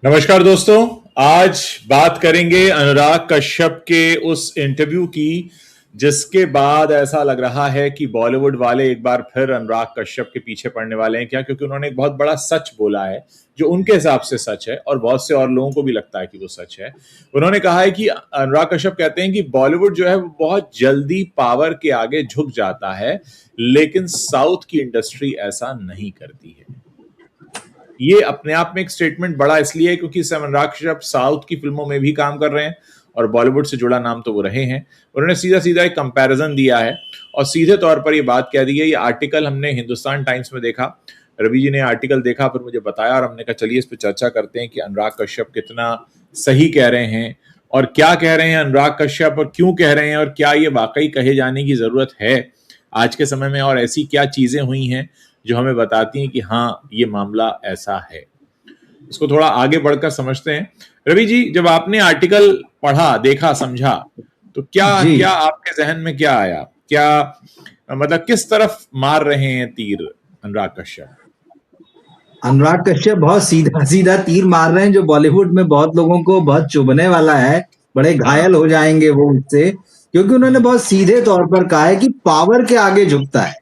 नमस्कार दोस्तों। आज बात करेंगे अनुराग कश्यप के उस इंटरव्यू की जिसके बाद ऐसा लग रहा है कि बॉलीवुड वाले एक बार फिर अनुराग कश्यप के पीछे पड़ने वाले हैं। क्या? क्योंकि उन्होंने एक बहुत बड़ा सच बोला है जो उनके हिसाब से सच है और बहुत से और लोगों को भी लगता है कि वो सच है। उन्होंने कहा है कि अनुराग कश्यप कहते हैं कि बॉलीवुड जो है वो बहुत जल्दी पावर के आगे झुक जाता है, लेकिन साउथ की इंडस्ट्री ऐसा नहीं करती है। ये अपने आप में एक स्टेटमेंट बड़ा इसलिए है क्योंकि अनुराग कश्यप साउथ की फिल्मों में भी काम कर रहे हैं और बॉलीवुड से जुड़ा नाम तो वो रहे हैं। उन्होंने सीधा सीधा एक कंपैरिजन दिया है और सीधे तौर पर ये बात कह दी है। ये आर्टिकल हमने हिंदुस्तान टाइम्स में देखा, रवि जी ने आर्टिकल देखा, फिर मुझे बताया और हमने कहा चलिए इस पर चर्चा करते हैं कि अनुराग कश्यप कितना सही कह रहे हैं और क्या कह रहे हैं अनुराग कश्यप और क्यों कह रहे हैं और क्या ये वाकई कहे जाने की जरूरत है आज के समय में, और ऐसी क्या चीजें हुई हैं जो हमें बताती हैं कि हाँ ये मामला ऐसा है। इसको थोड़ा आगे बढ़कर समझते हैं। रवि जी, जब आपने आर्टिकल पढ़ा, देखा, समझा, तो क्या जी क्या आपके जहन में क्या आया? क्या मतलब किस तरफ मार रहे हैं तीर अनुराग कश्यप? अनुराग कश्यप बहुत सीधा सीधा तीर मार रहे हैं जो बॉलीवुड में बहुत लोगों को बहुत चुभने वाला है। बड़े घायल हो जाएंगे वो उससे, क्योंकि उन्होंने बहुत सीधे तौर पर कहा है कि पावर के आगे झुकता है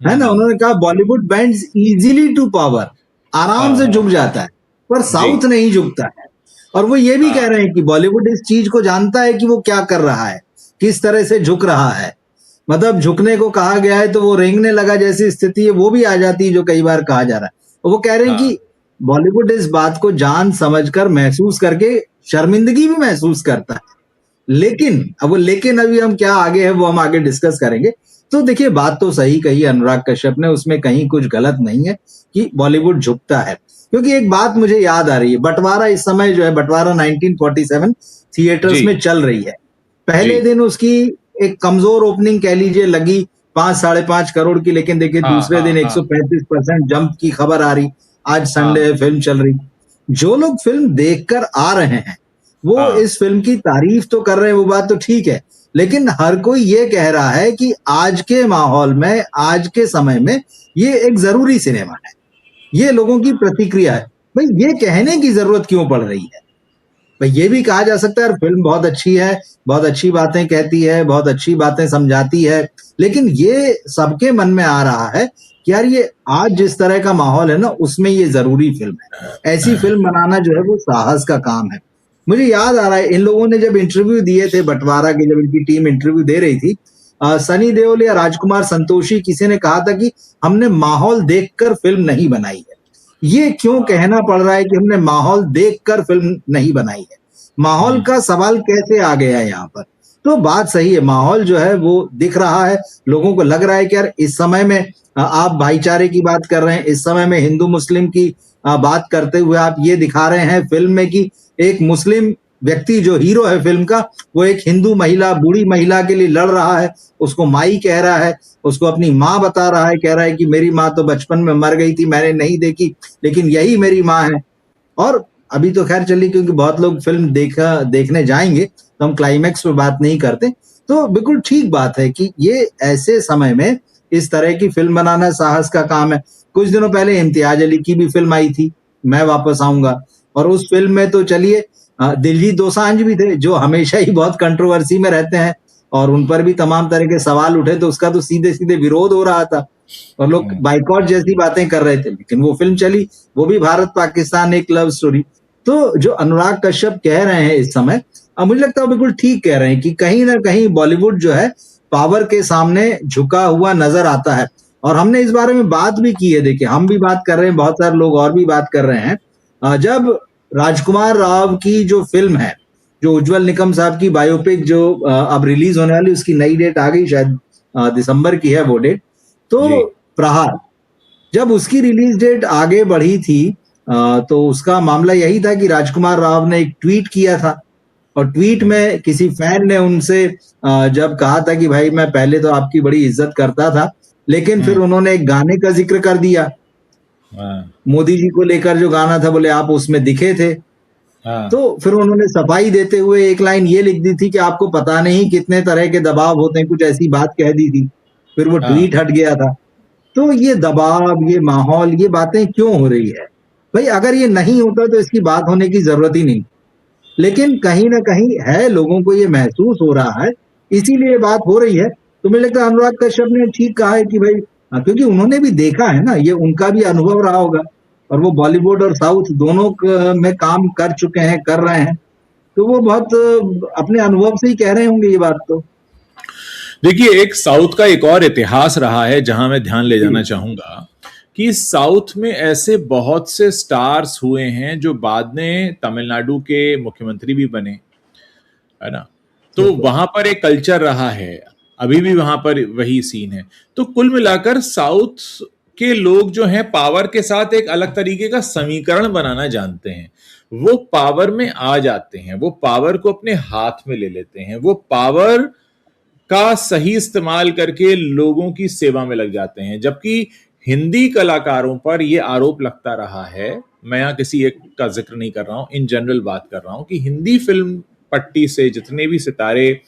ना। उन्होंने कहा Bollywood bends easily to power, आराम से झुक जाता है, पर साउथ नहीं झुकता है। और वो ये भी कह रहे हैं कि बॉलीवुड इस चीज को जानता है कि वो क्या कर रहा है, किस तरह से झुक रहा है। मतलब झुकने को कहा गया है तो वो रेंगने लगा जैसी स्थिति है वो भी आ जाती है जो कई बार कहा जा रहा है। और वो कह रहे हैं कि बॉलीवुड इस बात को जान समझकर महसूस करके शर्मिंदगी भी महसूस करता है। लेकिन अभी हम क्या आगे है वो हम आगे डिस्कस करेंगे। तो देखिए, बात तो सही कही अनुराग कश्यप ने, उसमें कहीं कुछ गलत नहीं है कि बॉलीवुड झुकता है। क्योंकि एक बात मुझे याद आ रही है, बंटवारा इस समय जो है, बंटवारा 1947 थिएटर्स में चल रही है। पहले दिन उसकी एक कमजोर ओपनिंग कह लीजिए लगी 5-5.5 करोड़ की, लेकिन देखिए दूसरे दिन 135% जंप की खबर आ रही। आज संडे फिल्म चल रही। जो लोग फिल्म देखकर आ रहे हैं वो इस फिल्म की तारीफ तो कर रहे हैं, वो बात तो ठीक है, लेकिन हर कोई ये कह रहा है कि आज के माहौल में, आज के समय में ये एक जरूरी सिनेमा है। ये लोगों की प्रतिक्रिया है। भाई ये कहने की जरूरत क्यों पड़ रही है? भाई ये भी कहा जा सकता है यार फिल्म बहुत अच्छी है, बहुत अच्छी बातें कहती है, बहुत अच्छी बातें समझाती है, लेकिन ये सबके मन में आ रहा है कि यार ये आज जिस तरह का माहौल है ना, उसमें ये जरूरी फिल्म है। ऐसी फिल्म बनाना जो है वो साहस का काम है। मुझे याद आ रहा है इन लोगों ने जब इंटरव्यू दिए थे बंटवारा के, जब इनकी टीम इंटरव्यू दे रही थी, सनी देओल या राजकुमार संतोषी किसी ने कहा था कि हमने माहौल देखकर फिल्म नहीं बनाई है। ये क्यों कहना पड़ रहा है कि हमने माहौल देखकर फिल्म नहीं बनाई है? माहौल का सवाल कैसे आ गया है यहाँ पर? तो बात सही है, माहौल जो है वो दिख रहा है, लोगों को लग रहा है कि यार इस समय में आप भाईचारे की बात कर रहे हैं, इस समय में हिंदू मुस्लिम की बात करते हुए आप ये दिखा रहे हैं फिल्म में कि एक मुस्लिम व्यक्ति जो हीरो है फिल्म का, वो एक हिंदू महिला, बूढ़ी महिला के लिए लड़ रहा है, उसको माई कह रहा है, उसको अपनी माँ बता रहा है, कह रहा है कि मेरी माँ तो बचपन में मर गई थी, मैंने नहीं देखी, लेकिन यही मेरी माँ है। और अभी तो खैर चलिए, क्योंकि बहुत लोग फिल्म देखने जाएंगे तो हम क्लाइमैक्स पे बात नहीं करते। तो बिल्कुल ठीक बात है कि ये ऐसे समय में इस तरह की फिल्म बनाना साहस का काम है। कुछ दिनों पहले इम्तियाज अली की भी फिल्म आई थी, मैं वापस आऊंगा, और उस फिल्म में तो चलिए दिलजीत दोसांझ भी थे जो हमेशा ही बहुत कंट्रोवर्सी में रहते हैं, और उन पर भी तमाम तरह के सवाल उठे, तो उसका तो सीधे सीधे विरोध हो रहा था और लोग बाइकॉट जैसी बातें कर रहे थे, लेकिन वो फिल्म चली, वो भी भारत पाकिस्तान एक लव स्टोरी। तो जो अनुराग कश्यप कह रहे हैं इस समय, मुझे लगता है बिल्कुल ठीक कह रहे हैं कि कहीं ना कहीं बॉलीवुड जो है पावर के सामने झुका हुआ नजर आता है। और हमने इस बारे में बात भी की है, देखिए हम भी बात कर रहे हैं, बहुत सारे लोग और भी बात कर रहे हैं। जब राजकुमार राव की जो फिल्म है, जो उज्जवल निकम साहब की बायोपिक जो अब रिलीज होने वाली, उसकी नई डेट आ गई, शायद दिसंबर की है वो डेट। तो प्रहार, जब उसकी रिलीज डेट आगे बढ़ी थी, तो उसका मामला यही था कि राजकुमार राव ने एक ट्वीट किया था, और ट्वीट में किसी फैन ने उनसे जब कहा था कि भाई मैं पहले तो आपकी बड़ी इज्जत करता था, लेकिन फिर उन्होंने एक गाने का जिक्र कर दिया, मोदी जी को लेकर जो गाना था, बोले आप उसमें दिखे थे। तो फिर उन्होंने सफाई देते हुए एक लाइन ये लिख दी थी कि आपको पता नहीं कितने तरह के दबाव होते हैं, कुछ ऐसी बात कह दी थी, फिर वो ट्वीट हट गया था। तो ये दबाव, ये माहौल, ये बातें क्यों हो रही है? भाई अगर ये नहीं होता तो इसकी बात होने की जरूरत ही नहीं, लेकिन कहीं ना कहीं है, लोगों को ये महसूस हो रहा है, इसीलिए ये बात हो रही है। तो मुझे लगता है अनुराग कश्यप ने ठीक कहा है कि भाई क्योंकि उन्होंने भी देखा है ना, ये उनका भी अनुभव रहा होगा, और वो बॉलीवुड और साउथ दोनों में काम कर चुके हैं, कर रहे हैं, तो वो बहुत अपने अनुभव से ही कह रहे होंगे ये बात तो। देखिए, एक साउथ का एक और इतिहास रहा है जहां मैं ध्यान ले जाना चाहूंगा कि साउथ में ऐसे बहुत से स्टार्स हुए हैं जो बाद में तमिलनाडु के मुख्यमंत्री भी बने, है ना। तो वहां पर एक कल्चर रहा है, अभी भी वहां पर वही सीन है। तो कुल मिलाकर साउथ के लोग जो हैं पावर के साथ एक अलग तरीके का समीकरण बनाना जानते हैं। वो पावर में आ जाते हैं, वो पावर को अपने हाथ में ले लेते हैं, वो पावर का सही इस्तेमाल करके लोगों की सेवा में लग जाते हैं। जबकि हिंदी कलाकारों पर यह आरोप लगता रहा है, मैं यहां किसी एक का जिक्र नहीं कर रहा हूं, इन जनरल बात कर रहा हूं, कि हिंदी फिल्म पट्टी से जितने भी सितारे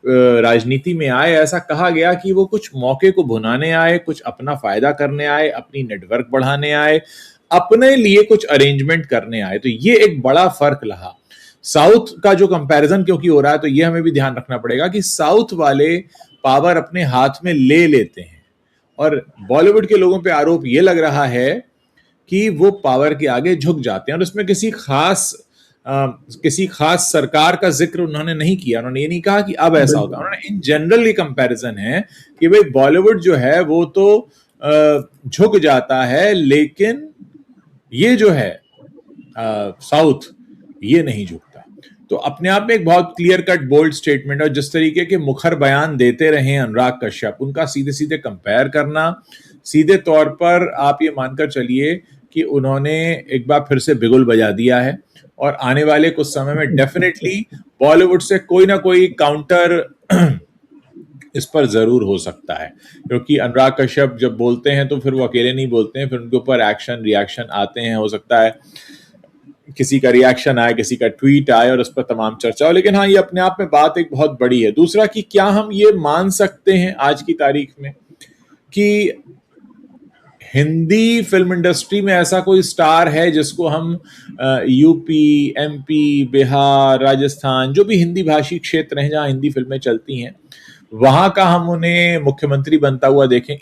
राजनीति में आए, ऐसा कहा गया कि वो कुछ मौके को भुनाने आए, कुछ अपना फायदा करने आए, अपनी नेटवर्क बढ़ाने आए, अपने लिए कुछ अरेंजमेंट करने आए। तो ये एक बड़ा फर्क रहा। साउथ का जो कंपैरिजन क्योंकि हो रहा है, तो ये हमें भी ध्यान रखना पड़ेगा कि साउथ वाले पावर अपने हाथ में ले लेते हैं, और बॉलीवुड के लोगों पे आरोप ये लग रहा है कि वो पावर के आगे झुक जाते हैं। और उसमें किसी खास सरकार का जिक्र उन्होंने नहीं किया, उन्होंने ये नहीं कहा कि अब ऐसा होता है, उन्होंने इन जनरल ये कंपैरिजन है कि भाई बॉलीवुड जो है वो तो झुक जाता है, लेकिन ये जो है साउथ, ये नहीं झुकता। तो अपने आप में एक बहुत क्लियर कट बोल्ड स्टेटमेंट, और जिस तरीके के मुखर बयान देते रहे अनुराग कश्यप, उनका सीधे सीधे कंपेयर करना, सीधे तौर पर आप ये मानकर चलिए कि उन्होंने एक बार फिर से बिगुल बजा दिया है, और आने वाले कुछ समय में डेफिनेटली बॉलीवुड से कोई ना कोई काउंटर इस पर जरूर हो सकता है। क्योंकि अनुराग कश्यप जब बोलते हैं तो फिर वो अकेले नहीं बोलते हैं, फिर उनके ऊपर एक्शन रिएक्शन आते हैं। हो सकता है किसी का रिएक्शन आए, किसी का ट्वीट आए और उस पर तमाम चर्चा हो। लेकिन हाँ, ये अपने आप में बात एक बहुत बड़ी है। दूसरा कि क्या हम ये मान सकते हैं आज की तारीख में कि हिंदी फिल्म इंडस्ट्री में ऐसा कोई स्टार है जिसको हम यूपी, एमपी, बिहार, राजस्थान, जो भी हिंदी भाषी क्षेत्र हैं जहां हिंदी फिल्में चलती हैं, वहां का हम उन्हें मुख्यमंत्री बनता हुआ देखें?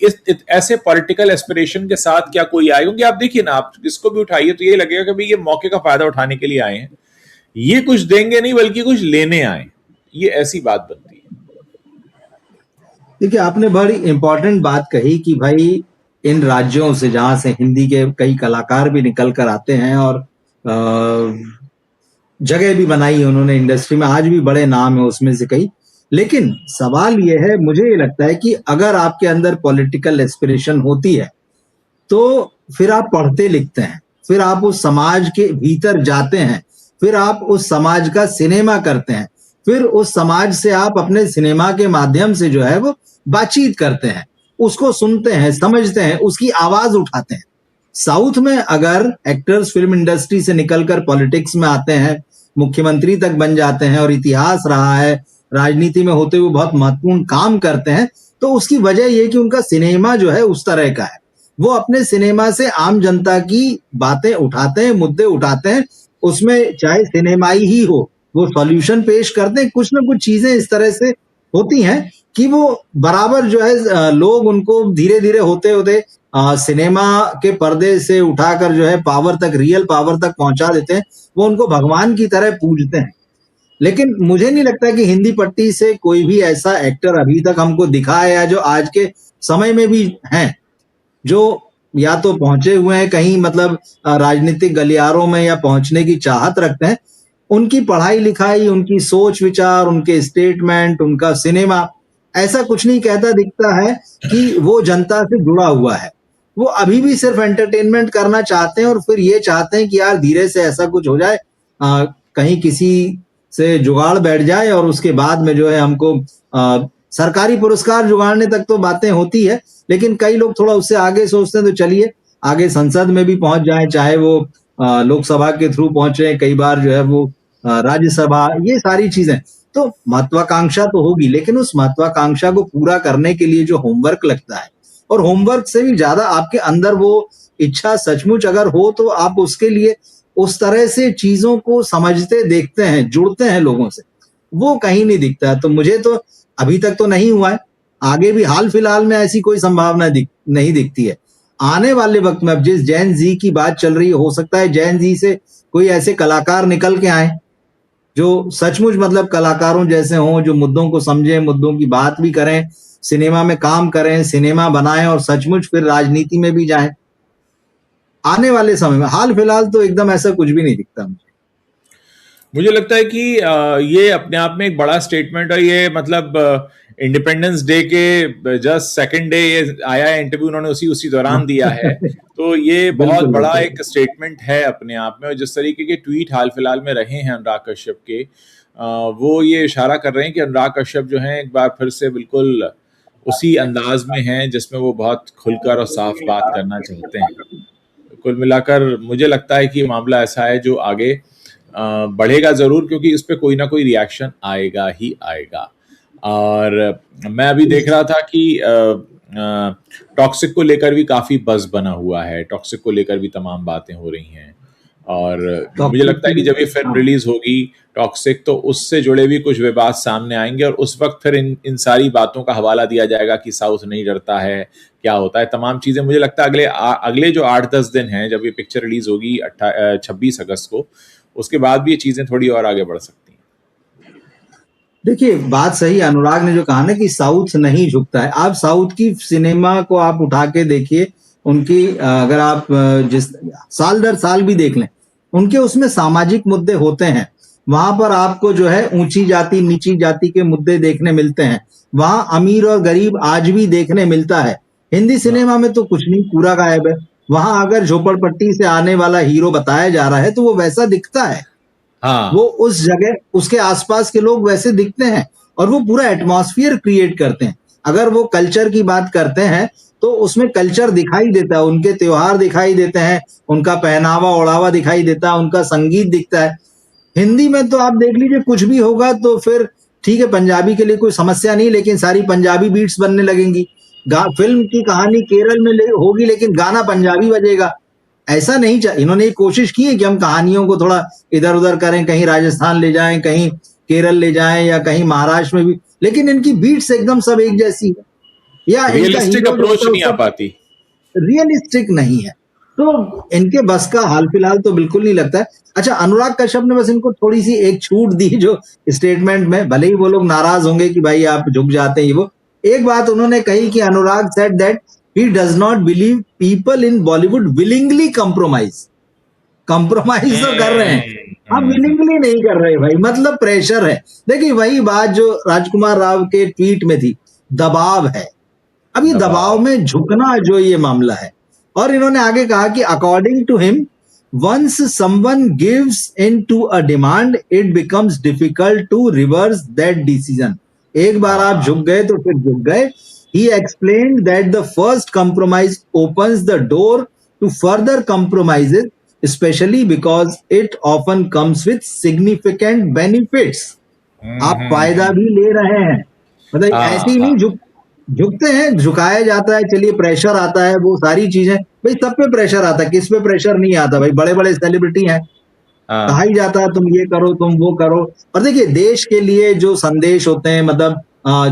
ऐसे पॉलिटिकल एस्पिरेशन के साथ क्या कोई आए? क्योंकि आप देखिए ना, आप किसको भी उठाइए तो ये लगेगा कि भाई ये मौके का फायदा उठाने के लिए आए हैं, ये कुछ देंगे नहीं बल्कि कुछ लेने आए। ये ऐसी बात बनती है। देखिए, आपने बड़ी इंपॉर्टेंट बात कही कि भाई इन राज्यों से जहां से हिंदी के कई कलाकार भी निकल कर आते हैं, और जगह भी बनाई है उन्होंने इंडस्ट्री में, आज भी बड़े नाम है उसमें से कई। लेकिन सवाल यह है, मुझे ये लगता है कि अगर आपके अंदर पॉलिटिकल एस्पिरेशन होती है तो फिर आप पढ़ते लिखते हैं, फिर आप उस समाज के भीतर जाते हैं, फिर आप उस समाज का सिनेमा करते हैं, फिर उस समाज से आप अपने सिनेमा के माध्यम से जो है वो बातचीत करते हैं, उसको सुनते हैं, समझते हैं, उसकी आवाज उठाते हैं। साउथ में अगर एक्टर्स फिल्म इंडस्ट्री से निकलकर पॉलिटिक्स में आते हैं, मुख्यमंत्री तक बन जाते हैं, और इतिहास रहा है राजनीति में होते हुए बहुत महत्वपूर्ण काम करते हैं, तो उसकी वजह यह कि उनका सिनेमा जो है उस तरह का है। वो अपने सिनेमा से आम जनता की बातें उठाते हैं, मुद्दे उठाते हैं, उसमें चाहे सिनेमाई ही हो, वो सॉल्यूशन पेश करते हैं। कुछ ना कुछ चीजें इस तरह से होती हैं कि वो बराबर जो है लोग उनको धीरे धीरे होते होते सिनेमा के पर्दे से उठाकर जो है पावर तक, रियल पावर तक पहुंचा देते हैं। वो उनको भगवान की तरह पूजते हैं। लेकिन मुझे नहीं लगता कि हिंदी पट्टी से कोई भी ऐसा एक्टर अभी तक हमको दिखा है, या जो आज के समय में भी हैं, जो या तो पहुंचे हुए हैं कहीं, मतलब राजनीतिक गलियारों में, या पहुंचने की चाहत रखते हैं। उनकी पढ़ाई लिखाई, उनकी सोच विचार, उनके स्टेटमेंट, उनका सिनेमा ऐसा कुछ नहीं कहता दिखता है कि वो जनता से जुड़ा हुआ है। वो अभी भी सिर्फ एंटरटेनमेंट करना चाहते हैं, और फिर ये चाहते हैं कि यार धीरे से ऐसा कुछ हो जाए, कहीं किसी से जुगाड़ बैठ जाए, और उसके बाद में जो है हमको सरकारी पुरस्कार जुगाड़ने तक तो बातें होती है। लेकिन कई लोग थोड़ा उससे आगे सोचते हैं, तो चलिए आगे संसद में भी पहुंच जाएं, चाहे वो लोकसभा के थ्रू पहुंचे, कई बार जो है वो राज्यसभा, ये सारी चीजें। तो महत्वाकांक्षा तो होगी, लेकिन उस महत्वाकांक्षा को पूरा करने के लिए जो होमवर्क लगता है, और होमवर्क से भी ज्यादा आपके अंदर वो इच्छा सचमुच अगर हो तो आप उसके लिए उस तरह से चीजों को समझते देखते हैं, जुड़ते हैं लोगों से, वो कहीं नहीं दिखता है। तो मुझे तो अभी तक तो नहीं हुआ है, आगे भी हाल फिलहाल में ऐसी कोई संभावना नहीं दिखती है। आने वाले वक्त में अब जिस जैन जी की बात चल रही है, हो सकता है जैन जी से कोई ऐसे कलाकार निकल के आए जो सचमुच मतलब कलाकारों जैसे हों, जो मुद्दों को समझें, मुद्दों की बात भी करें, सिनेमा में काम करें, सिनेमा बनाएं और सचमुच फिर राजनीति में भी जाएं। आने वाले समय में, हाल फिलहाल तो एकदम ऐसा कुछ भी नहीं दिखता मुझे। मुझे लगता है कि ये अपने आप में एक बड़ा स्टेटमेंट है। ये मतलब इंडिपेंडेंस डे के जस्ट सेकंड डे ये आया है इंटरव्यू, उन्होंने उसी दौरान दिया है। तो ये बहुत बिल्कुल बड़ा बिल्कुल। एक स्टेटमेंट है अपने आप में। और जिस तरीके के ट्वीट हाल फिलहाल में रहे हैं अनुराग कश्यप के, वो ये इशारा कर रहे हैं कि अनुराग कश्यप जो है एक बार फिर से बिल्कुल उसी अंदाज में हैं जिसमें वो बहुत खुलकर और साफ बात करना चाहते हैं। कुल मिलाकर मुझे लगता है कि ये मामला ऐसा है जो आगे बढ़ेगा जरूर, क्योंकि इस पे कोई ना कोई रिएक्शन आएगा ही आएगा। और मैं अभी देख रहा था कि टॉक्सिक को लेकर भी काफी बज़ बना हुआ है, टॉक्सिक को लेकर भी तमाम बातें हो रही हैं। और मुझे लगता है कि जब ये फिल्म रिलीज होगी टॉक्सिक, तो उससे जुड़े भी कुछ विवाद सामने आएंगे और उस वक्त फिर इन सारी बातों का हवाला दिया जाएगा कि साउथ नहीं डरता है, क्या होता है, तमाम चीजें। मुझे लगता है अगले जो 8-10 दिन हैं, जब ये पिक्चर रिलीज होगी 26 अगस्त को, उसके बाद भी ये चीजें थोड़ी और आगे बढ़ सकती हैं। देखिए, बात सही अनुराग ने जो कहा ना कि साउथ नहीं झुकता है। आप साउथ की सिनेमा को आप उठा के देखिए, उनकी अगर आप जिस साल दर साल भी देख लें, उनके उसमें सामाजिक मुद्दे होते हैं। वहां पर आपको जो है ऊंची जाति नीची जाति के मुद्दे देखने मिलते हैं। वहां अमीर और गरीब आज भी देखने मिलता है। हिंदी सिनेमा में तो कुछ नहीं, पूरा गायब है। वहां अगर झोपड़पट्टी से आने वाला हीरो बताया जा रहा है तो वो वैसा दिखता है। हाँ, वो उस जगह उसके आसपास के लोग वैसे दिखते हैं और वो पूरा एटमॉस्फेयर क्रिएट करते हैं। अगर वो कल्चर की बात करते हैं तो उसमें कल्चर दिखाई देता है, उनके त्योहार दिखाई देते हैं, उनका पहनावा ओढ़ावा दिखाई देता है, उनका संगीत दिखता है। हिंदी में तो आप देख लीजिए, कुछ भी होगा तो फिर ठीक है, पंजाबी के लिए कोई समस्या नहीं, लेकिन सारी पंजाबी बीट्स बनने लगेंगी। फिल्म की कहानी केरल में होगी लेकिन गाना पंजाबी बजेगा। ऐसा नहीं चाहिए। इन्होंने कोशिश की है कि हम कहानियों को थोड़ा इधर उधर करें, कहीं राजस्थान ले जाएं, कहीं केरल ले जाएं या कहीं महाराष्ट्र में भी, लेकिन इनकी बीट्स एकदम सब एक जैसी है, या इनका रियलिस्टिक हीरो जो अप्रोच होता है नहीं आ सब पाती। रियलिस्टिक नहीं है। तो इनके बस का हाल फिलहाल तो बिल्कुल नहीं लगता है। अच्छा, अनुराग कश्यप ने बस इनको थोड़ी सी एक छूट दी जो स्टेटमेंट में, भले ही वो लोग नाराज होंगे कि भाई आप झुक जाते हैं, वो एक बात उन्होंने कही कि Anurag said that he does not believe people in Bollywood willingly compromise. Compromise तो कर रहे हैं, हम विलिंगली नहीं कर रहे भाई, मतलब प्रेशर है। देखिए, वही बात जो राजकुमार राव के ट्वीट में थी, दबाव है। अब ये दबाव में झुकना जो ये मामला है। और इन्होंने आगे कहा कि according to him, once someone gives in to a demand it becomes difficult to reverse that decision. एक बार आप झुक गए तो फिर झुक गए। He explained that the first compromise opens the door to further compromises, especially because it often comes with significant benefits. आप फायदा भी ले रहे हैं, मतलब ऐसे ही नहीं झुकते हैं, झुकाया जाता है। चलिए, प्रेशर आता है, वो सारी चीजें भाई, सब पे प्रेशर आता है, किस पे प्रेशर नहीं आता भाई? बड़े बड़े सेलिब्रिटी हैं, कहा ही जाता है तुम ये करो, तुम वो करो। और देखिए, देश के लिए जो संदेश होते हैं, मतलब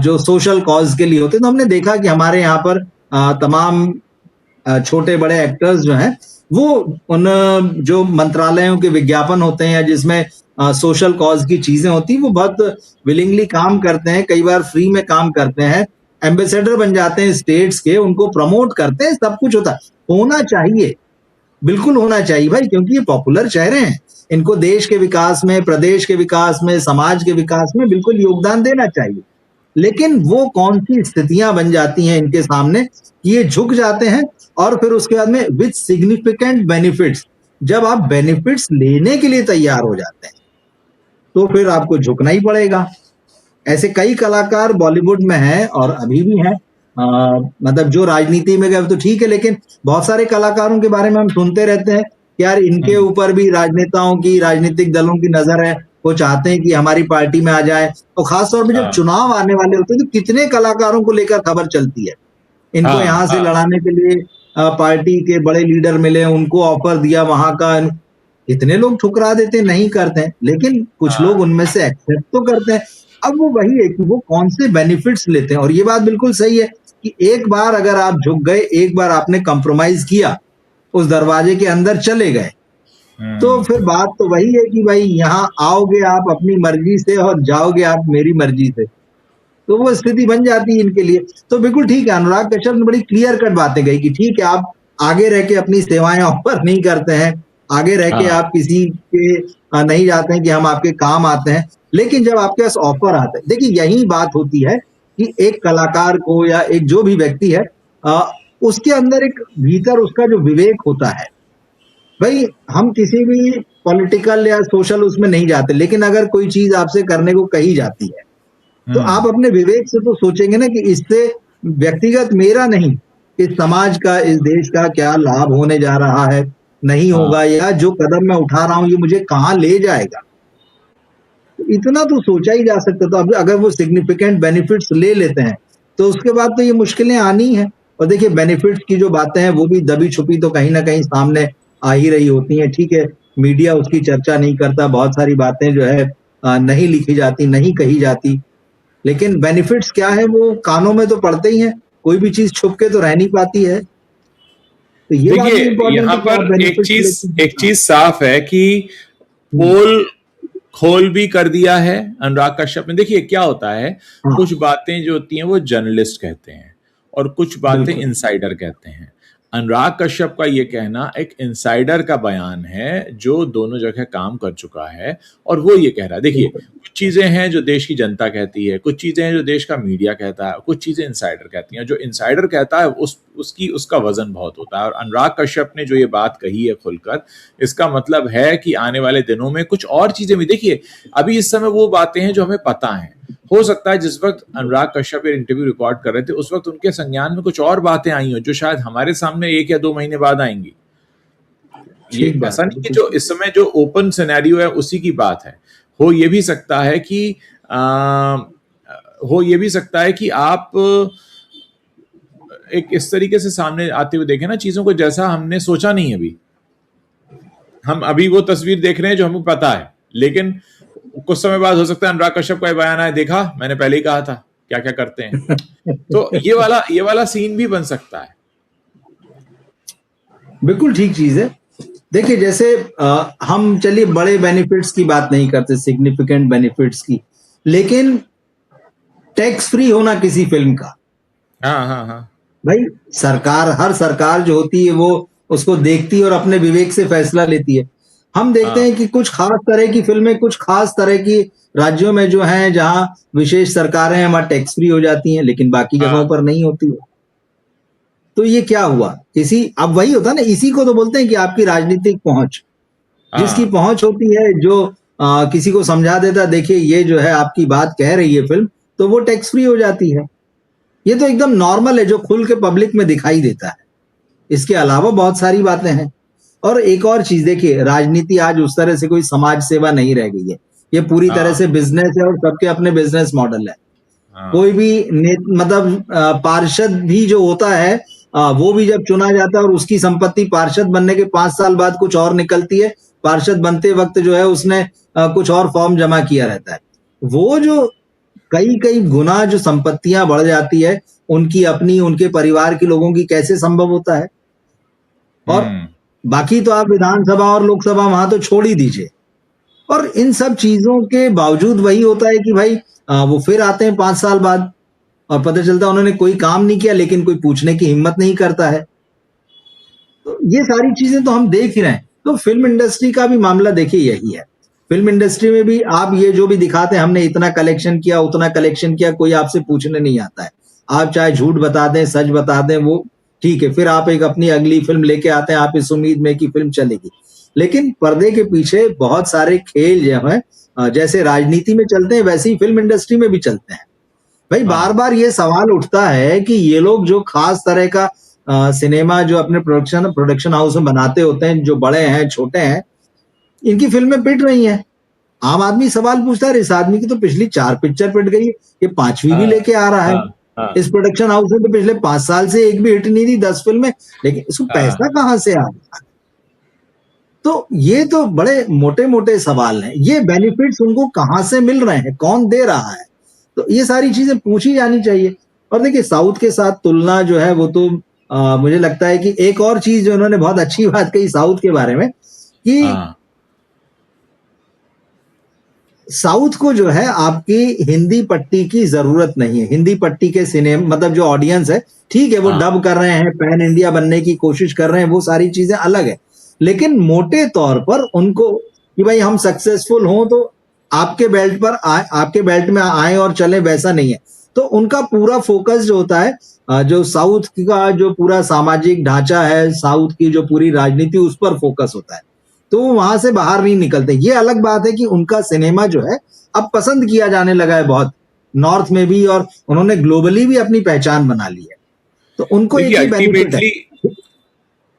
जो सोशल कॉज के लिए होते हैं, तो हमने देखा कि हमारे यहाँ पर तमाम छोटे बड़े एक्टर्स जो हैं, वो उन जो मंत्रालयों के विज्ञापन होते हैं या जिसमें सोशल कॉज की चीजें होती हैं, वो बहुत विलिंगली काम करते हैं, कई बार फ्री में काम करते हैं, एम्बेसडर बन जाते हैं स्टेट्स के, उनको प्रमोट करते हैं, सब कुछ होता है। होना चाहिए, बिल्कुल होना चाहिए भाई, क्योंकि ये पॉपुलर चेहरे हैं, इनको देश के विकास में, प्रदेश के विकास में, समाज के विकास में बिल्कुल योगदान देना चाहिए। लेकिन वो कौन सी स्थितियां बन जाती हैं इनके सामने कि ये झुक जाते हैं, और फिर उसके बाद में विद सिग्निफिकेंट बेनिफिट्स, जब आप बेनिफिट्स लेने के लिए तैयार हो जाते हैं तो फिर आपको झुकना ही पड़ेगा। ऐसे कई कलाकार बॉलीवुड में हैं और अभी भी हैं, मतलब जो राजनीति में गए तो ठीक है, लेकिन बहुत सारे कलाकारों के बारे में हम सुनते रहते हैं कि यार इनके ऊपर भी राजनेताओं की, राजनीतिक दलों की नजर है, वो चाहते हैं कि हमारी पार्टी में आ जाए। और खासतौर पे जब चुनाव आने वाले होते हैं तो कितने कलाकारों को लेकर खबर चलती है, इनको यहाँ से लड़ाने के लिए, पार्टी के बड़े लीडर मिले, उनको ऑफर दिया वहां का। इतने लोग ठुकरा देते, नहीं करते हैं, लेकिन कुछ लोग उनमें से एक्सेप्ट तो करते हैं। अब वो वही है कि वो कौन से बेनिफिट्स लेते हैं। और ये बात बिल्कुल सही है कि एक बार अगर आप झुक गए, एक बार आपने कंप्रोमाइज किया, उस दरवाजे के अंदर चले गए, तो फिर बात तो वही है कि भाई यहाँ आओगे आप अपनी मर्जी से और जाओगे आप मेरी मर्जी से। तो वो स्थिति बन जाती है इनके लिए। तो बिल्कुल ठीक है, अनुराग कश्यप ने बड़ी क्लियर कट बातें कही कि ठीक है, आप आगे रह के अपनी सेवाएं ऑफर नहीं करते हैं, आगे रह के आप किसी के नहीं जाते हैं कि हम आपके काम आते हैं, लेकिन जब आपके पास ऑफर आता है, देखिए यही बात होती है कि एक कलाकार को या एक जो भी व्यक्ति है, उसके अंदर एक भीतर उसका जो विवेक होता है, भाई हम किसी भी पॉलिटिकल या सोशल उसमें नहीं जाते, लेकिन अगर कोई चीज आपसे करने को कही जाती है तो आप अपने विवेक से तो सोचेंगे ना कि इससे व्यक्तिगत मेरा नहीं, इस समाज का, इस देश का क्या लाभ होने जा रहा है, नहीं होगा, या जो कदम मैं उठा रहा हूं ये मुझे कहां ले जाएगा। तो इतना तो सोचा ही जा सकता। तो अब अगर वो सिग्निफिकेंट बेनिफिट्स ले लेते हैं तो उसके बाद तो ये मुश्किलें आनी है। और देखिए बेनिफिट्स की जो बातें हैं वो भी दबी छुपी तो कहीं ना कहीं सामने आ ही रही होती हैं। ठीक है, मीडिया उसकी चर्चा नहीं करता, बहुत सारी बातें जो है नहीं लिखी जाती, नहीं कही जाती, लेकिन बेनिफिट्स क्या है वो कानों में तो पड़ते ही हैं। कोई भी चीज छुप के तो रह नहीं पाती है। तो ये बात भी देखिए, इंपॉर्टेंट यहाँ है कि आप पर बेनिफिट्स एक चीज साफ है कि पोल खोल भी कर दिया है अनुराग कश्यप ने। देखिए क्या होता है, कुछ बातें जो होती हैं वो जर्नलिस्ट कहते हैं और कुछ बातें इनसाइडर कहते हैं। अनुराग कश्यप का ये कहना एक इनसाइडर का बयान है जो दोनों जगह काम कर चुका है, और वो ये कह रहा है। देखिए कुछ चीजें हैं जो देश की जनता कहती है, कुछ चीजें हैं जो देश का मीडिया कहता है, कुछ चीजें इनसाइडर कहती हैं। जो इनसाइडर कहता है उसका वजन बहुत होता है। और अनुराग कश्यप ने जो ये बात कही है खुलकर, इसका मतलब है कि आने वाले दिनों में कुछ और चीजें भी, देखिए अभी इस समय वो बातें हैं जो हमें पता है। हो सकता है जिस वक्त अनुराग कश्यप ये इंटरव्यू रिकॉर्ड कर रहे थे उस वक्त उनके संज्ञान में कुछ और बातें आई हो जो शायद हमारे सामने 1 या 2 महीने बाद आएंगी। ये ऐसा नहीं कि जो इस समय जो ओपन सिनेरियो है उसी की बात है। हो ये भी सकता है कि आप एक इस तरीके से सामने आते हुए देखें ना चीजों को, जैसा हमने सोचा नहीं। हम अभी वो तस्वीर देख रहे हैं जो हमें पता है, लेकिन कुछ समय बाद हो सकता है अनुराग कश्यप का बयान आए, देखा मैंने पहले ही कहा था क्या क्या करते हैं। तो ये वाला सीन भी बन सकता है। बिल्कुल ठीक चीज है। देखिए जैसे हम चलिए बड़े बेनिफिट्स की बात नहीं करते, सिग्निफिकेंट बेनिफिट्स की, लेकिन टैक्स फ्री होना किसी फिल्म का, हाँ भाई सरकार, हर सरकार जो होती है वो उसको देखती है और अपने विवेक से फैसला लेती है। हम देखते हैं कि कुछ खास तरह की फिल्में कुछ खास तरह की राज्यों में जो हैं जहां विशेष सरकारें हैं वहां टैक्स फ्री हो जाती हैं, लेकिन बाकी जगहों पर नहीं होती है। तो ये क्या हुआ, अब वही होता है ना, इसी को तो बोलते हैं कि आपकी राजनीतिक पहुंच, जिसकी पहुंच होती है, जो किसी को समझा देता देखिए ये जो है आपकी बात कह रही है फिल्म, तो वो टैक्स फ्री हो जाती है। ये तो एकदम नॉर्मल है जो खुल के पब्लिक में दिखाई देता है। इसके अलावा बहुत सारी बातें हैं। और एक और चीज देखिए, राजनीति आज उस तरह से कोई समाज सेवा नहीं रह गई है, ये पूरी तरह से बिजनेस है और सबके अपने बिजनेस मॉडल है। कोई भी मतलब पार्षद भी जो होता है वो भी जब चुना जाता है और उसकी संपत्ति पार्षद बनने के 5 साल बाद कुछ और निकलती है, पार्षद बनते वक्त जो है उसने कुछ और फॉर्म जमा किया रहता है। वो जो कई गुना जो संपत्तियां बढ़ जाती है उनकी अपनी, उनके परिवार के लोगों की, कैसे संभव होता है। और बाकी तो आप विधानसभा और लोकसभा वहां तो छोड़ ही दीजिए। और इन सब चीजों के बावजूद वही होता है कि भाई वो फिर आते हैं 5 साल बाद और पता चलता है उन्होंने कोई काम नहीं किया, लेकिन कोई पूछने की हिम्मत नहीं करता है। तो ये सारी चीजें तो हम देख ही रहे हैं। तो फिल्म इंडस्ट्री का भी मामला देखिए यही है। फिल्म इंडस्ट्री में भी आप ये जो भी दिखाते हैं हमने इतना कलेक्शन किया, उतना कलेक्शन किया, कोई आपसे पूछने नहीं आता है। आप चाहे झूठ बता दें, सच बता दें, वो ठीक है, फिर आप एक अपनी अगली फिल्म लेके आते हैं, आप इस उम्मीद में कि फिल्म चलेगी। लेकिन पर्दे के पीछे बहुत सारे खेल जो है जैसे राजनीति में चलते हैं वैसे ही फिल्म इंडस्ट्री में भी चलते हैं। भाई बार बार ये सवाल उठता है कि ये लोग जो खास तरह का सिनेमा जो अपने प्रोडक्शन हाउस में बनाते होते हैं, जो बड़े हैं छोटे हैं, इनकी फिल्में पिट रही हैं। आम आदमी सवाल पूछता है, इस आदमी की तो पिछली 4 पिक्चर पिट गई है, ये 5वीं भी लेके आ रहा है। हाँ इस प्रोडक्शन हाउस ने तो पिछले 5 साल से एक भी हिट नहीं दी, 10 फिल्में, लेकिन इसको पैसा हाँ कहाँ से आ गया? तो ये तो बड़े मोटे मोटे सवाल हैं। ये बेनिफिट्स उनको कहाँ से मिल रहे हैं, कौन दे रहा है? तो ये सारी चीजें पूछी जानी चाहिए। और देखिए, साउथ के साथ तुलना जो है वो तो मुझे लगता है कि एक और चीज जो उन्होंने बहुत अच्छी बात कही साउथ के बारे में, कि हाँ साउथ को जो है आपकी हिंदी पट्टी की जरूरत नहीं है। हिंदी पट्टी के सिनेमा, मतलब जो ऑडियंस है, ठीक है, वो हाँ डब कर रहे हैं, पैन इंडिया बनने की कोशिश कर रहे हैं, वो सारी चीजें अलग है। लेकिन मोटे तौर पर उनको कि भाई हम सक्सेसफुल हों तो आपके बेल्ट पर आए, आपके बेल्ट में आए और चले, वैसा नहीं है। तो उनका पूरा फोकस जो होता है, जो साउथ का जो पूरा सामाजिक ढांचा है, साउथ की जो पूरी राजनीति, उस पर फोकस होता है। तो वो वहां से बाहर नहीं निकलते। ये अलग बात है कि उनका सिनेमा जो है अब पसंद किया जाने लगा है बहुत, नॉर्थ में भी, और उन्होंने ग्लोबली भी अपनी पहचान बना ली है। तो उनको एक देखिए ही बेनिफिट है।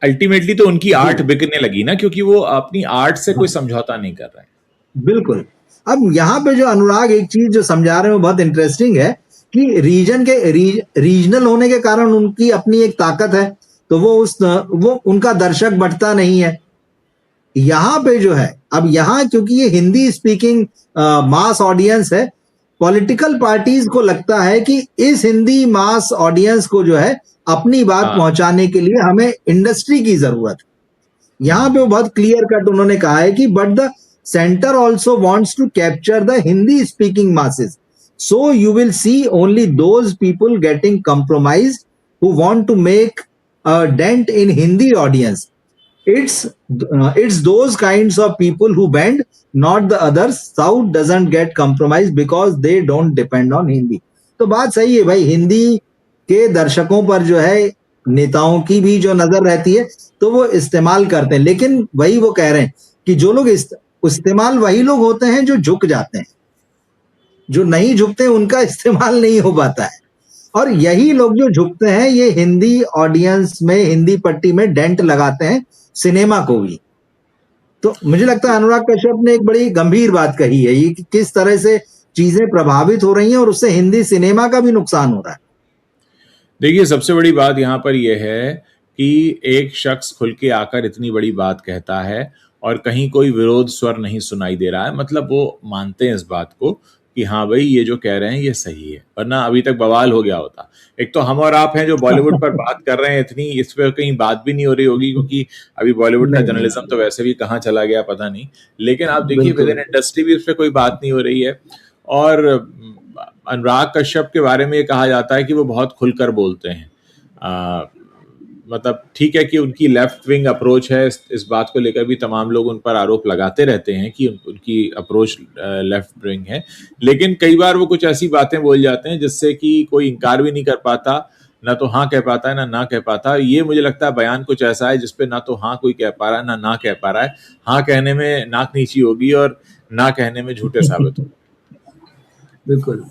अल्टीमेटली तो उनकी जी, आर्ट बिकने लगी ना, क्योंकि वो अपनी आर्ट से कोई हाँ, समझौता नहीं कर रहे हैं। बिल्कुल। अब यहाँ पे जो अनुराग एक चीज जो समझा रहे हैं वो बहुत इंटरेस्टिंग है, कि रीजनल होने के कारण उनकी अपनी एक ताकत है। तो वो उनका दर्शक बटता नहीं है। यहाँ पे जो है, अब यहाँ क्योंकि ये हिंदी स्पीकिंग मास ऑडियंस है, पॉलिटिकल पार्टीज को लगता है कि इस हिंदी मास ऑडियंस को जो है अपनी बात हाँ पहुंचाने के लिए हमें इंडस्ट्री की जरूरत है। यहाँ पे वो बहुत क्लियर कट उन्होंने कहा है कि but the centre also wants to capture the Hindi speaking masses, so you will see only those people getting compromised who want to make a dent in Hindi audience. It's those kinds of people who bend, not the others. South doesn't get compromised because they don't depend on Hindi. तो बात सही है भाई, हिंदी के दर्शकों पर जो है नेताओं की भी जो नजर रहती है, तो वो इस्तेमाल करते हैं। लेकिन वही वो कह रहे हैं कि जो लोग इस्तेमाल वही लोग होते हैं जो झुक जाते हैं, जो नहीं झुकते उनका इस्तेमाल नहीं हो पाता है। और यही लोग जो झुकते हैं, ये हिंदी ऑडियंस में, हिंदी पट्टी में डेंट लगाते हैं सिनेमा को भी। तो मुझे लगता है अनुराग कश्यप ने एक बड़ी गंभीर बात कही है, ये कि किस तरह से चीजें प्रभावित हो रही हैं और उससे हिंदी सिनेमा का भी नुकसान हो रहा है। देखिए, सबसे बड़ी बात यहाँ पर यह है कि एक शख्स खुल के आकर इतनी बड़ी बात कहता है और कहीं कोई विरोध स्वर नहीं सुनाई दे रहा है, मतलब वो मानते हैं इस बात को कि हाँ भाई, ये जो कह रहे हैं ये सही है, वरना अभी तक बवाल हो गया होता। एक तो हम और आप हैं जो बॉलीवुड पर बात कर रहे हैं, इतनी इस पर कहीं बात भी नहीं हो रही होगी, क्योंकि अभी बॉलीवुड का नहीं जर्नलिज्म तो वैसे भी कहाँ चला गया पता नहीं। लेकिन आप देखिए, विद इन बिल्कुल इंडस्ट्री भी उस पर कोई बात नहीं हो रही है। और अनुराग कश्यप के बारे में ये कहा जाता है कि वो बहुत खुलकर बोलते हैं। मतलब ठीक है कि उनकी लेफ्ट विंग अप्रोच है, इस बात को लेकर भी तमाम लोग उन पर आरोप लगाते रहते हैं कि उनकी अप्रोच लेफ्ट विंग है। लेकिन कई बार वो कुछ ऐसी बातें बोल जाते हैं जिससे कि कोई इनकार भी नहीं कर पाता, ना तो हाँ कह पाता है ना कह पाता। ये मुझे लगता है बयान कुछ ऐसा है जिसपे ना तो हाँ कोई कह पा रहा है ना कह पा रहा है। हाँ कहने में नाक नीची होगी और ना कहने में झूठे साबित होंगे। बिल्कुल।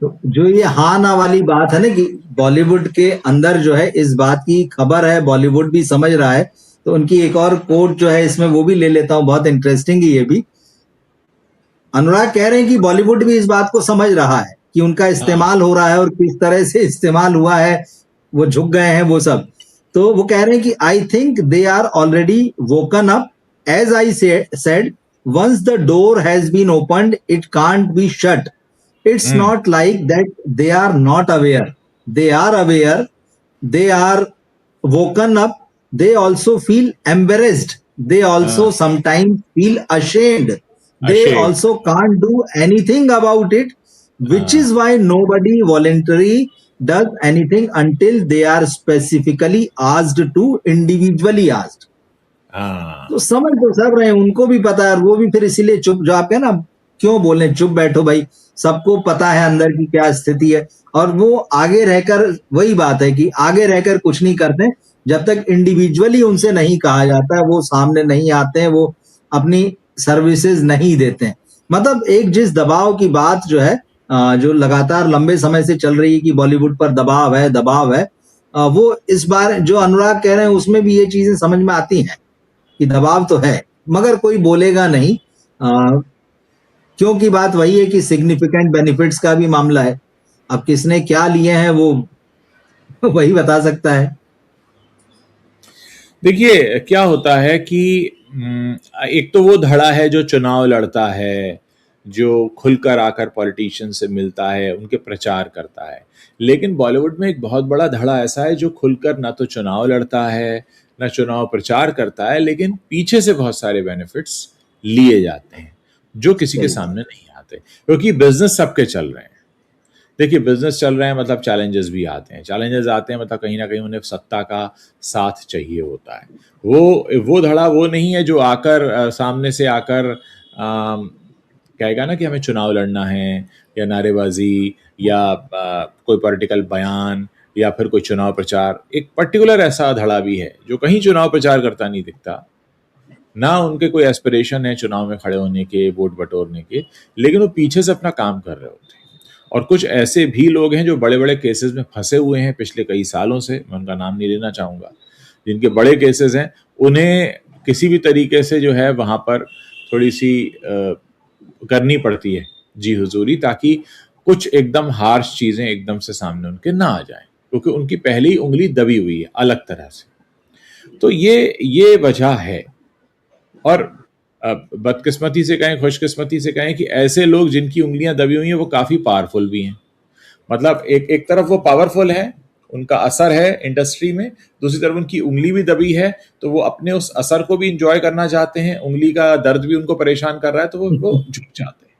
तो जो ये हाँ ना वाली बात है ना, कि बॉलीवुड के अंदर जो है इस बात की खबर है, बॉलीवुड भी समझ रहा है। तो उनकी एक और कोट जो है इसमें वो भी ले लेता हूं, बहुत इंटरेस्टिंग है ये भी। अनुराग कह रहे हैं कि बॉलीवुड भी इस बात को समझ रहा है कि उनका हाँ इस्तेमाल हो रहा है और किस तरह से इस्तेमाल हुआ है, वो झुक गए हैं वो सब। तो वो कह रहे हैं कि I think they are already woken up, as I said, once the door has been opened it can't be shut. It's hmm not like that they are not aware. They are aware. They are woken up. They also feel embarrassed. They also हाँ sometimes feel ashamed. They ashamed also can't do anything about it, which हाँ is why nobody voluntarily does anything until they are specifically asked to, individually asked. हाँ तो समझ तो सब रहे हैं, उनको भी पता है, वो भी फिर इसीलिए चुप, जो आप कहे ना, क्यों बोले, चुप बैठो भाई, सबको पता है अंदर की क्या स्थिति है। और वो आगे रहकर, वही बात है कि आगे रहकर कुछ नहीं करते जब तक इंडिविजुअली उनसे नहीं कहा जाता है, वो सामने नहीं आते हैं, वो अपनी सर्विसेज नहीं देते हैं। मतलब एक जिस दबाव की बात जो है, जो लगातार लंबे समय से चल रही है कि बॉलीवुड पर दबाव है, दबाव है, वो इस बार जो अनुराग कह रहे हैं उसमें भी ये चीजें समझ में आती हैं कि दबाव तो है, मगर कोई बोलेगा नहीं। क्योंकि बात वही है कि सिग्निफिकेंट बेनिफिट्स का भी मामला है। अब किसने क्या लिए हैं वो वही बता सकता है। देखिए क्या होता है कि एक तो वो धड़ा है जो चुनाव लड़ता है, जो खुलकर आकर पॉलिटिशियन से मिलता है, उनके प्रचार करता है। लेकिन बॉलीवुड में एक बहुत बड़ा धड़ा ऐसा है जो खुलकर ना तो चुनाव लड़ता है, ना चुनाव प्रचार करता है, लेकिन पीछे से बहुत सारे बेनिफिट्स लिए जाते हैं, जो किसी के सही बात। सामने नहीं आते, क्योंकि बिजनेस सबके चल रहे हैं। देखिए बिजनेस चल रहे हैं मतलब चैलेंजेस भी आते हैं, चैलेंजेस आते हैं मतलब कहीं ना कहीं उन्हें सत्ता का साथ चाहिए होता है। वो धड़ा वो नहीं है जो आकर सामने से आकर कहेगा ना कि हमें चुनाव लड़ना है, या नारेबाजी, या कोई पॉलिटिकल बयान, या फिर कोई चुनाव प्रचार। एक पर्टिकुलर ऐसा धड़ा भी है जो कहीं चुनाव प्रचार करता नहीं दिखता, ना उनके कोई एस्पिरेशन है चुनाव में खड़े होने के, वोट बटोरने के, लेकिन वो पीछे से अपना काम कर रहे होते हैं। और कुछ ऐसे भी लोग हैं जो बड़े बड़े केसेस में फंसे हुए हैं पिछले कई सालों से, मैं उनका नाम नहीं लेना चाहूँगा, जिनके बड़े केसेस हैं, उन्हें किसी भी तरीके से जो है वहाँ पर थोड़ी सी करनी पड़ती है जी हुजूरी, ताकि कुछ एकदम हार्श चीज़ें एकदम से सामने उनके ना आ जाएं, क्योंकि उनकी पहली उंगली दबी हुई है अलग तरह से। तो ये वजह है। और बदकिस्मती से कहें, खुशकिस्मती से कहें, कि ऐसे लोग जिनकी उंगलियां दबी हुई हैं वो काफ़ी पावरफुल भी हैं। मतलब एक एक तरफ वो पावरफुल है, उनका असर है इंडस्ट्री में, दूसरी तरफ उनकी उंगली भी दबी है, तो वो अपने उस असर को भी इंजॉय करना चाहते हैं, उंगली का दर्द भी उनको परेशान कर रहा है, तो वो झुक जाते हैं।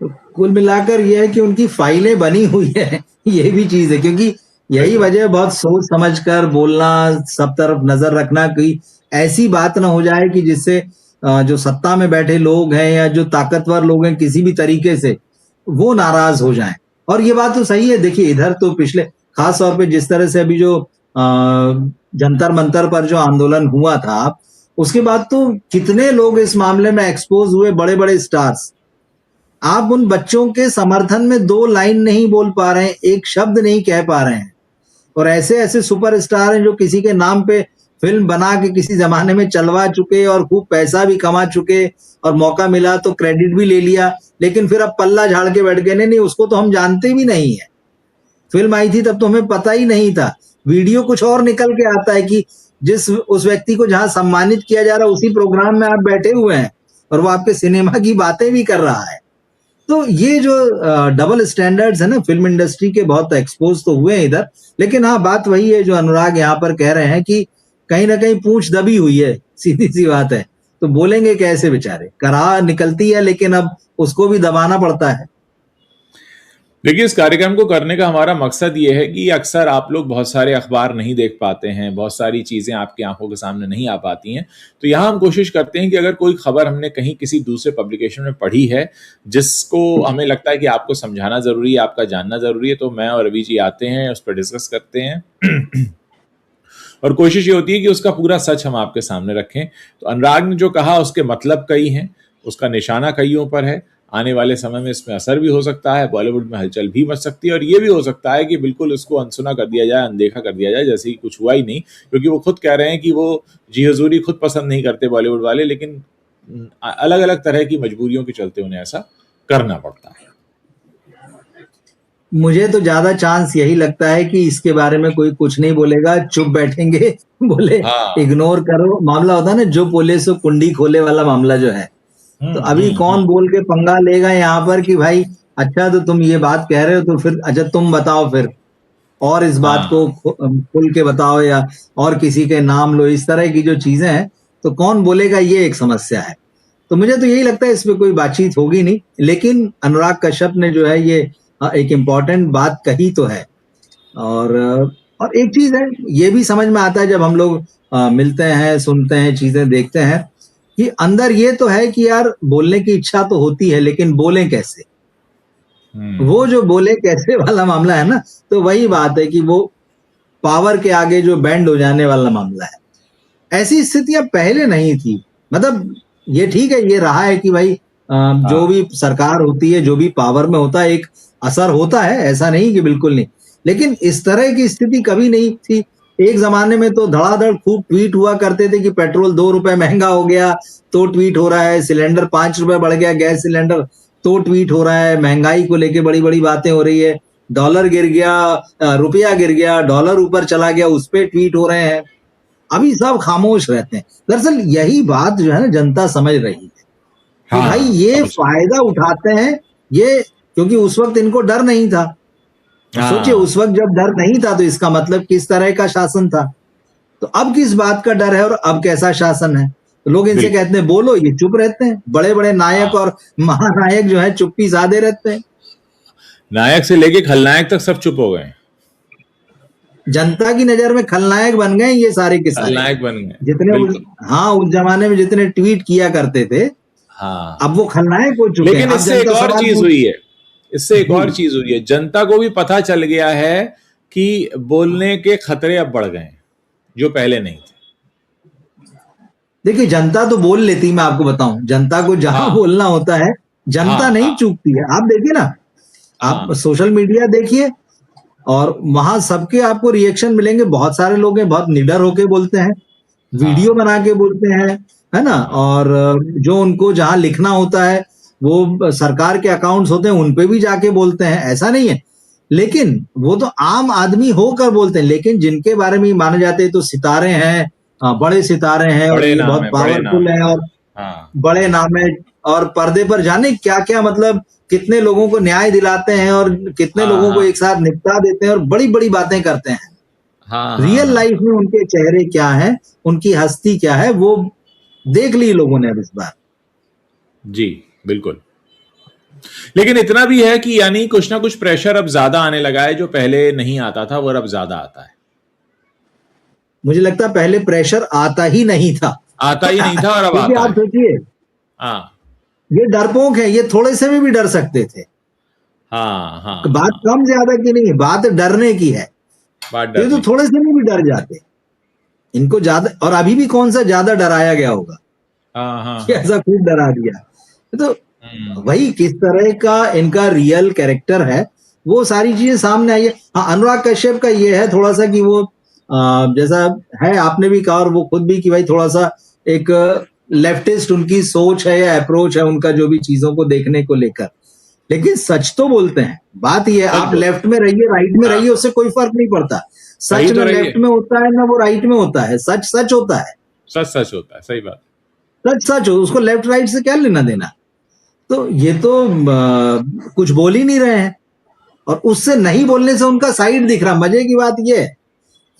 तो कुल मिलाकर ये है कि उनकी फाइलें बनी हुई है ये भी चीज है, क्योंकि यही बिल्कुल। वजह है बहुत सोच समझकर बोलना, सब तरफ नजर रखना, कोई ऐसी बात ना हो जाए कि जिससे जो सत्ता में बैठे लोग हैं या जो ताकतवर लोग हैं किसी भी तरीके से वो नाराज हो जाएं। और ये बात तो सही है, देखिए इधर तो पिछले खास तौर पे जिस तरह से अभी जो जंतर मंतर पर जो आंदोलन हुआ था, उसके बाद तो कितने लोग इस मामले में एक्सपोज हुए, बड़े बड़े स्टार्स। आप उन बच्चों के समर्थन में 2 लाइन नहीं बोल पा रहे हैं, एक शब्द नहीं कह पा रहे हैं। और ऐसे-ऐसे सुपरस्टार हैं जो किसी के नाम पे फ़िल्म बना के किसी ज़माने में चलवा चुके और खूब पैसा भी कमा चुके, और मौका मिला तो क्रेडिट भी ले लिया, लेकिन फिर अब पल्ला झाड़ के बैठ गए, नहीं-नहीं उसको तो हम जानते भी नहीं है। फ़िल्म आई थी तब तो हमें पता ही नहीं था। वीडियो कुछ और निकल के आता है कि जिस उस व्यक्ति को जहाँ सम्मानित किया जा रहा है उसी प्रोग्राम में आप बैठे हुए हैं और वो आपके सिनेमा की बातें भी कर रहा है। तो ये जो डबल स्टैंडर्ड्स है ना फिल्म इंडस्ट्री के, बहुत एक्सपोज तो हुए हैं इधर। लेकिन हाँ, बात वही है जो अनुराग यहाँ पर कह रहे हैं कि कहीं ना कहीं पूंछ दबी हुई है, सीधी सी बात है। तो बोलेंगे कैसे बेचारे, कराह निकलती है लेकिन अब उसको भी दबाना पड़ता है। देखिए इस कार्यक्रम को करने का हमारा मकसद ये है कि अक्सर आप लोग बहुत सारे अखबार नहीं देख पाते हैं, बहुत सारी चीज़ें आपकी आंखों के सामने नहीं आ पाती हैं। तो यहाँ हम कोशिश करते हैं कि अगर कोई खबर हमने कहीं किसी दूसरे पब्लिकेशन में पढ़ी है, जिसको हमें लगता है कि आपको समझाना ज़रूरी है, आपका जानना ज़रूरी है, तो मैं और रवि जी आते हैं, उस पर डिस्कस करते हैं और कोशिश ये होती है कि उसका पूरा सच हम आपके सामने रखें। तो अनुराग ने जो कहा उसके मतलब कई हैं, उसका निशाना कईयों पर है। आने वाले समय में इसमें असर भी हो सकता है, बॉलीवुड में हलचल भी मच सकती है, और ये भी हो सकता है कि बिल्कुल इसको अनसुना कर दिया जाए, अनदेखा कर दिया जाए, जैसे कि कुछ हुआ ही नहीं। क्योंकि वो खुद कह रहे हैं कि वो जी हजूरी खुद पसंद नहीं करते बॉलीवुड वाले, लेकिन अलग अलग तरह की मजबूरियों के चलते उन्हें ऐसा करना पड़ता है। मुझे तो ज्यादा चांस यही लगता है कि इसके बारे में कोई कुछ नहीं बोलेगा, चुप बैठेंगे बोले हाँ। इग्नोर करो। मामला होता है ना, जो बोले सो कुंडी खोले वाला मामला जो है। तो अभी हम्म। कौन बोल के पंगा लेगा यहाँ पर कि भाई अच्छा तो तुम ये बात कह रहे हो तो फिर अच्छा तुम बताओ फिर, और इस बात को हाँ। खुल के बताओ, या और किसी के नाम लो, इस तरह की जो चीजें हैं तो कौन बोलेगा, ये एक समस्या है। तो मुझे तो यही लगता है इस पे कोई बातचीत होगी नहीं। लेकिन अनुराग कश्यप ने जो है ये एक इम्पॉर्टेंट बात कही तो है। और एक चीज है, ये भी समझ में आता है जब हम लोग मिलते हैं, सुनते हैं, चीजें देखते हैं, कि अंदर ये तो है कि यार बोलने की इच्छा तो होती है लेकिन बोलें कैसे। वो जो बोले कैसे वाला मामला है ना, तो वही बात है कि वो पावर के आगे जो बैंड हो जाने वाला मामला है। ऐसी स्थितियां पहले नहीं थी। मतलब ये ठीक है, ये रहा है कि भाई जो हाँ। भी सरकार होती है, जो भी पावर में होता है, एक असर होता है, ऐसा नहीं कि बिल्कुल नहीं। लेकिन इस तरह की स्थिति कभी नहीं थी। एक जमाने में तो धड़ाधड़ खूब ट्वीट हुआ करते थे कि पेट्रोल 2 रुपए महंगा हो गया, तो ट्वीट हो रहा है, सिलेंडर 5 रुपए बढ़ गया गैस सिलेंडर, तो ट्वीट हो रहा है, महंगाई को लेके बड़ी बड़ी बातें हो रही है, डॉलर गिर गया, रुपया गिर गया, डॉलर ऊपर चला गया, उस पे ट्वीट हो रहे हैं। अभी सब खामोश रहते हैं। दरअसल यही बात जो है ना जनता समझ रही है कि हाँ, भाई ये समझ गया। फायदा उठाते हैं ये, क्योंकि उस वक्त इनको डर नहीं था। सोचिए हाँ, उस वक्त जब डर नहीं था तो इसका मतलब किस तरह का शासन था। तो अब किस बात का डर है और अब कैसा शासन है। तो लोग इनसे बिल्कुल। कहते हैं बोलो, ये चुप रहते हैं। बड़े बड़े नायक हाँ, और महानायक जो है चुप्पी साधे रहते हैं। नायक से लेके खलनायक तक सब चुप हो गए, जनता की नजर में खलनायक बन गए ये सारे के सारे। खलनायक बन गए। जितने बिल्कुल। हाँ उस जमाने में जितने ट्वीट किया करते थे, हाँ, अब वो खलनायक हो चुके हैं। लेकिन अब इससे एक जनता और सवाल चीज पूछ। हुई है, इससे एक जी, और चीज हुई है, जनता को भी पता चल गया है कि बोलने के खतरे अब बढ़ गए हैं, जो पहले नहीं थे। देखिए जनता तो बोल लेती, मैं आपको बताऊं, जनता को जहां हाँ, बोलना होता है जनता हाँ, नहीं हाँ, चूकती है। आप देखिए ना, आप हाँ, सोशल मीडिया देखिए और वहां सबके आपको रिएक्शन मिलेंगे। बहुत सारे लोग हैं बहुत निडर होके बोलते हैं, वीडियो हाँ, बना के बोलते हैं, है ना। हाँ, और जो उनको जहां लिखना होता है वो सरकार के अकाउंट्स होते हैं उन पे भी जाके बोलते हैं, ऐसा नहीं है। लेकिन वो तो आम आदमी होकर बोलते हैं। लेकिन जिनके बारे में माने जाते हैं तो सितारे हैं, बड़े सितारे हैं और बड़े ये नाम बहुत है, बड़े नाम पावरफुल है। है और हाँ, बड़े नाम है, और पर्दे पर जाने क्या क्या मतलब कितने लोगों को न्याय दिलाते हैं और कितने हाँ, लोगों को हाँ, एक साथ निपटा देते हैं और बड़ी बड़ी बातें करते हैं। हाँ, हाँ, रियल हाँ, लाइफ में उनके चेहरे क्या है, उनकी हस्ती क्या है, वो देख ली लोगों ने अब इस बार। जी, बिल्कुल। लेकिन इतना भी है कि यानी कुछ ना कुछ प्रेशर अब ज्यादा आने लगा है, जो पहले नहीं आता था वो अब ज्यादा आता है। मुझे लगता है पहले प्रेशर आता ही नहीं था। आता ही नहीं था और अब क्योंकि आता आप है। सोचिए, हाँ, ये डरपोक है, ये थोड़े से में भी डर सकते थे। हाँ, हाँ, बात हाँ, कम ज्यादा की नहीं है, बात डरने की है। बात ये तो डरने की। थोड़े से में भी डर जाते। इनको ज्यादा, और अभी भी कौन सा ज्यादा डराया गया होगा हाँ, हाँ, कि हाँ। ऐसा खूब डरा दिया। तो हम्म, वही किस तरह का इनका रियल कैरेक्टर है वो सारी चीजें सामने आई है। हाँ, अनुराग कश्यप का ये है थोड़ा सा कि वो जैसा है आपने भी कहा और वो खुद भी कि भाई थोड़ा सा एक लेफ्टिस्ट उनकी सोच है या अप्रोच है उनका, जो भी चीजों को देखने को लेकर। लेकिन सच तो बोलते हैं। बात ये है, सच आप बोल। लेफ्ट में रहिए राइट में हाँ, रहिए, उससे कोई फर्क नहीं पड़ता। सही सच तो ना रही है। लेफ्ट में होता है ना वो राइट में होता है, सच सच होता है। सच सच होता है, सही बात। सच सच हो, उसको लेफ्ट राइट से क्या लेना देना। तो ये तो कुछ बोल ही नहीं रहे हैं और उससे नहीं बोलने से उनका साइड दिख रहा। मजे की बात ये है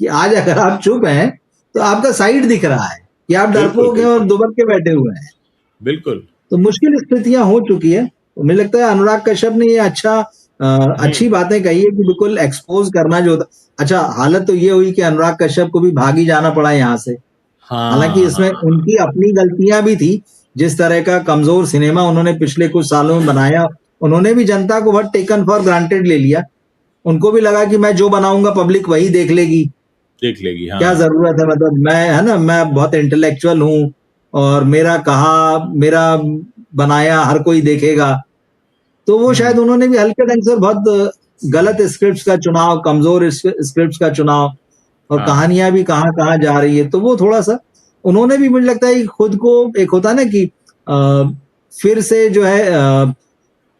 कि आज अगर आप चुप हैं तो आपका साइड दिख रहा है कि आप बिल्कुल, डरपोक हैं और बिल्कुल, दुबक के बैठे हुए हैं। बिल्कुल। तो मुश्किल स्थितियां हो चुकी है। तो मुझे लगता है अनुराग कश्यप ने ये अच्छी बातें कही है कि बिल्कुल एक्सपोज करना जो होता। अच्छा, हालत तो ये हुई कि अनुराग कश्यप को भी भाग ही जाना पड़ा यहाँ से। हालांकि हाँ, इसमें हाँ, उनकी अपनी गलतियां भी थी। जिस तरह का कमजोर सिनेमा उन्होंने पिछले कुछ सालों में बनाया, उन्होंने भी जनता को बहुत टेकन फॉर ग्रांटेड ले लिया। उनको भी लगा कि मैं जो बनाऊंगा पब्लिक वही देख लेगी। देख लेगी। क्या हाँ, जरूरत है, मतलब मैं, है ना, मैं बहुत इंटेलेक्चुअल हूँ और मेरा कहा मेरा बनाया हर कोई देखेगा। तो वो शायद उन्होंने भी हल्के ढंग से बहुत गलत स्क्रिप्ट्स का चुनाव, कमजोर स्क्रिप्ट्स का चुनाव, और हाँ, कहानियां भी कहाँ कहाँ जा रही है। तो वो थोड़ा सा उन्होंने भी, मुझे लगता है कि खुद को, एक होता है ना कि फिर से जो है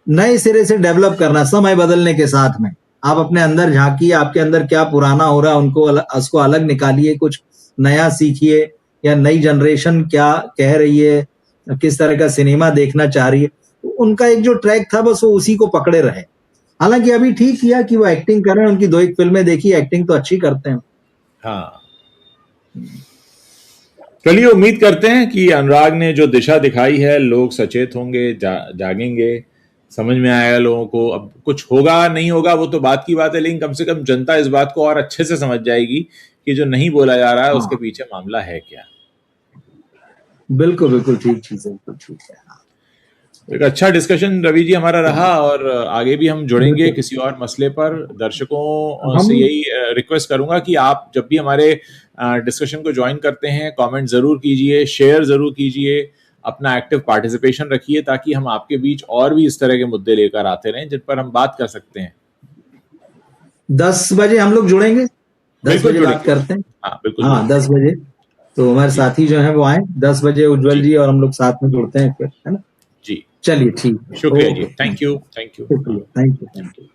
नए सिरे से डेवलप करना समय बदलने के साथ में। आप अपने अंदर झांकिए, आपके अंदर क्या पुराना हो रहा है उसको अलग निकालिए, कुछ नया सीखिए, या नई जनरेशन क्या कह रही है, किस तरह का सिनेमा देखना चाह रही है। तो उनका एक जो ट्रैक था बस वो उसी को पकड़े रहे। हालांकि अभी ठीक किया कि वो एक्टिंग कर रहे हैं, उनकी 2 एक फिल्में देखी, एक्टिंग तो अच्छी करते हैं। हाँ। चलिए, उम्मीद करते हैं कि अनुराग ने जो दिशा दिखाई है, लोग सचेत होंगे, जागेंगे, समझ में आएगा लोगों को। अब कुछ होगा नहीं होगा वो तो बात की बात है, लेकिन कम से कम जनता इस बात को और अच्छे से समझ जाएगी कि जो नहीं बोला जा रहा है उसके हाँ, पीछे मामला है क्या। बिल्कुल बिल्कुल ठीक चीज है, बिल्कुल ठीक है। एक अच्छा डिस्कशन रवि जी हमारा रहा, और आगे भी हम जुड़ेंगे बिल्कुल। किसी और मसले पर। दर्शकों हम से यही रिक्वेस्ट करूंगा कि आप जब भी हमारे डिस्कशन को ज्वाइन करते हैं, कमेंट जरूर कीजिए, शेयर जरूर कीजिए, अपना एक्टिव पार्टिसिपेशन रखिए, ताकि हम आपके बीच और भी इस तरह के मुद्दे लेकर आते रहें जिन पर हम बात कर सकते हैं। 10 बजे हम लोग जुड़ेंगे, 10 बिल्कुल बजे बात जुड़ेंगे। करते हैं। हाँ, बिल्कुल हाँ, जुड़ेंगे। 10 बजे तो हमारे जी, साथी जो है वो आए 10 बजे, उज्जवल जी, जी और हम लोग साथ में जुड़ते हैं फिर, है ना। जी। चलिए ठीक है, शुक्रिया जी, okay, thank you, thank you. शुक्रिया, थैंक यू।